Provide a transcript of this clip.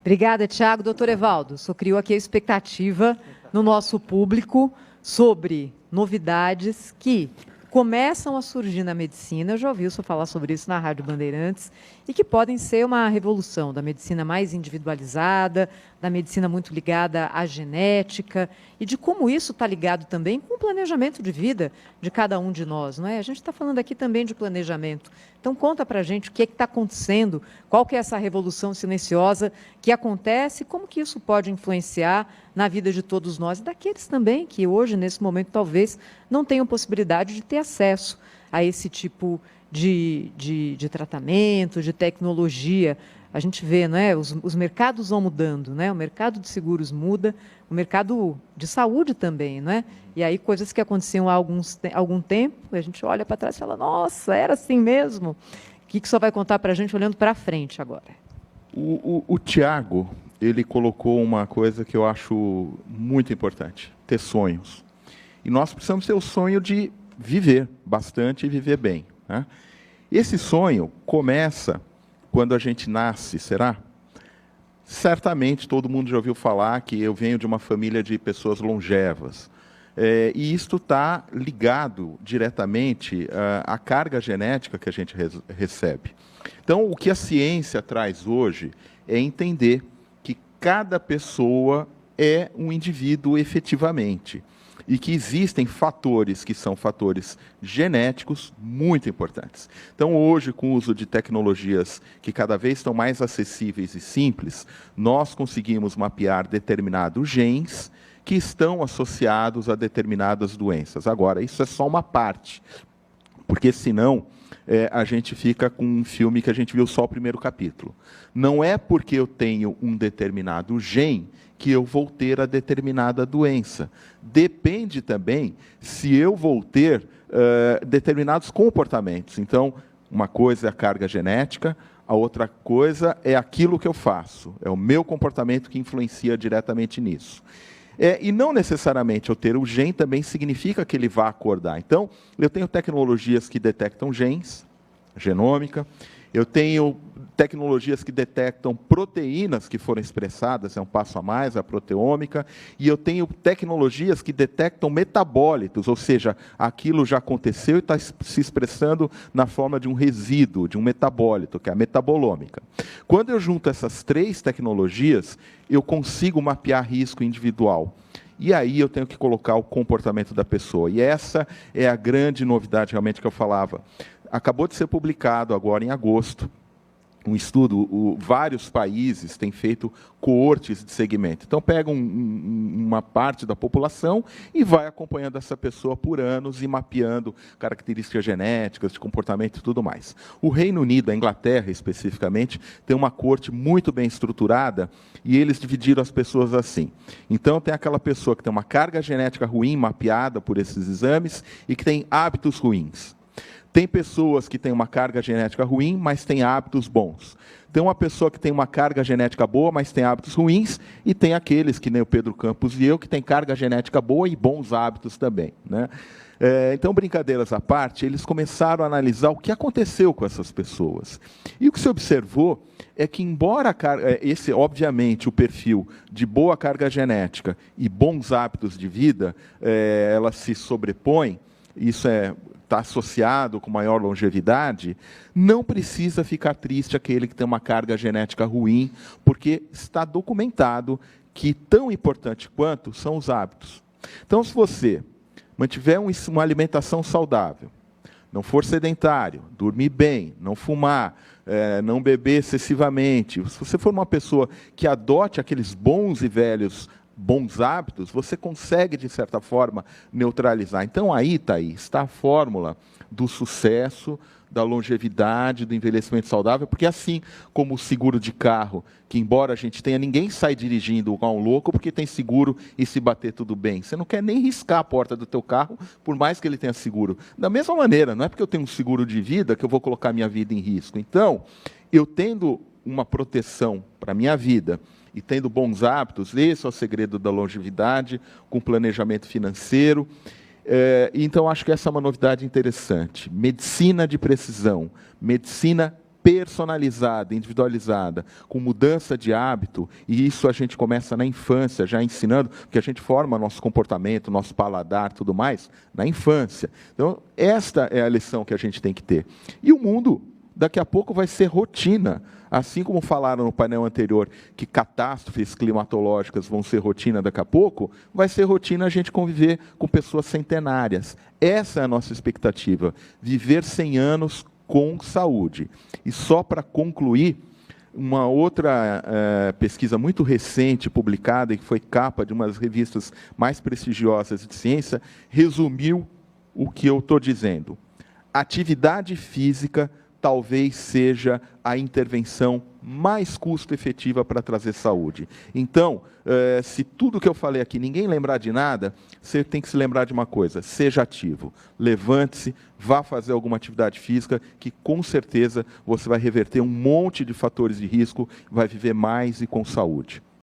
Obrigada, Tiago. Doutor Evaldo, só criou aqui a expectativa no nosso público sobre novidades que começam a surgir na medicina. Eu já ouvi o senhor falar sobre isso na Rádio Bandeirantes e que podem ser uma revolução da medicina mais individualizada, da medicina muito ligada à genética e de como isso está ligado também com o planejamento de vida de cada um de nós, não é? A gente está falando aqui também de planejamento. Então, conta para a gente o que está acontecendo, qual que é essa revolução silenciosa que acontece, como que isso pode influenciar na vida de todos nós e daqueles também que hoje, nesse momento, talvez não tenham possibilidade de ter acesso a esse tipo de tratamento, de tecnologia. A gente vê, não é? Os mercados vão mudando, né? O mercado de seguros muda, o mercado de saúde também, não é? E aí coisas que aconteciam há algum tempo, a gente olha para trás e fala, nossa, era assim mesmo? O que o senhor vai contar para a gente olhando para frente agora? O Tiago, ele colocou uma coisa que eu acho muito importante, ter sonhos. E nós precisamos ter o sonho de viver bastante e viver bem, né? Esse sonho começa quando a gente nasce, será? Certamente todo mundo já ouviu falar que eu venho de uma família de pessoas longevas. E isto está ligado diretamente à carga genética que a gente recebe. Então, o que a ciência traz hoje é entender que cada pessoa é um indivíduo efetivamente. E que existem fatores que são fatores genéticos muito importantes. Então, hoje, com o uso de tecnologias que cada vez estão mais acessíveis e simples, nós conseguimos mapear determinados genes que estão associados a determinadas doenças. Agora, isso é só uma parte, porque senão a gente fica com um filme que a gente viu só o primeiro capítulo. Não é porque eu tenho um determinado gene que eu vou ter a determinada doença. Depende também se eu vou ter determinados comportamentos. Então, uma coisa é a carga genética, a outra coisa é aquilo que eu faço. É o meu comportamento que influencia diretamente nisso. E não necessariamente eu ter o gene também significa que ele vá acordar. Então, eu tenho tecnologias que detectam genes, genômica, eu tenho tecnologias que detectam proteínas que foram expressadas, é um passo a mais, a proteômica, e eu tenho tecnologias que detectam metabólitos, ou seja, aquilo já aconteceu e está se expressando na forma de um resíduo, de um metabólito, que é a metabolômica. Quando eu junto essas três tecnologias, eu consigo mapear risco individual. E aí eu tenho que colocar o comportamento da pessoa. E essa é a grande novidade realmente que eu falava. Acabou de ser publicado agora em agosto um estudo, vários países têm feito coortes de segmento. Então, pega uma parte da população e vai acompanhando essa pessoa por anos e mapeando características genéticas, de comportamento e tudo mais. O Reino Unido, a Inglaterra especificamente, tem uma coorte muito bem estruturada e eles dividiram as pessoas assim. Então, tem aquela pessoa que tem uma carga genética ruim mapeada por esses exames e que tem hábitos ruins. Tem pessoas que têm uma carga genética ruim, mas têm hábitos bons. Tem uma pessoa que tem uma carga genética boa, mas tem hábitos ruins, e tem aqueles, que nem o Pedro Campos e eu, que tem carga genética boa e bons hábitos também, né? Então, brincadeiras à parte, eles começaram a analisar o que aconteceu com essas pessoas. E o que se observou é que, embora esse, obviamente, o perfil de boa carga genética e bons hábitos de vida, elas se sobrepõem, isso está associado com maior longevidade, não precisa ficar triste aquele que tem uma carga genética ruim, porque está documentado que tão importante quanto são os hábitos. Então, se você mantiver uma alimentação saudável, não for sedentário, dormir bem, não fumar, não beber excessivamente, se você for uma pessoa que adote aqueles bons e velhos bons hábitos, você consegue, de certa forma, neutralizar. Então, aí está a fórmula do sucesso, da longevidade, do envelhecimento saudável, porque assim como o seguro de carro, que embora a gente tenha, ninguém sai dirigindo igual um louco porque tem seguro e se bater tudo bem. Você não quer nem riscar a porta do teu carro, por mais que ele tenha seguro. Da mesma maneira, não é porque eu tenho um seguro de vida que eu vou colocar minha vida em risco. Então, eu tendo uma proteção para a minha vida, e tendo bons hábitos, esse é o segredo da longevidade, com planejamento financeiro. Então, acho que essa é uma novidade interessante. Medicina de precisão, medicina personalizada, individualizada, com mudança de hábito, e isso a gente começa na infância, já ensinando, porque a gente forma nosso comportamento, nosso paladar, tudo mais, na infância. Então, esta é a lição que a gente tem que ter. E o mundo, daqui a pouco, vai ser rotina. Assim como falaram no painel anterior que catástrofes climatológicas vão ser rotina daqui a pouco, vai ser rotina a gente conviver com pessoas centenárias. Essa é a nossa expectativa, viver 100 anos com saúde. E só para concluir, uma outra pesquisa muito recente, publicada, e que foi capa de uma das revistas mais prestigiosas de ciência, resumiu o que eu estou dizendo. Atividade física talvez seja a intervenção mais custo-efetiva para trazer saúde. Então, se tudo que eu falei aqui, ninguém lembrar de nada, você tem que se lembrar de uma coisa: seja ativo, levante-se, vá fazer alguma atividade física, que com certeza você vai reverter um monte de fatores de risco, vai viver mais e com saúde.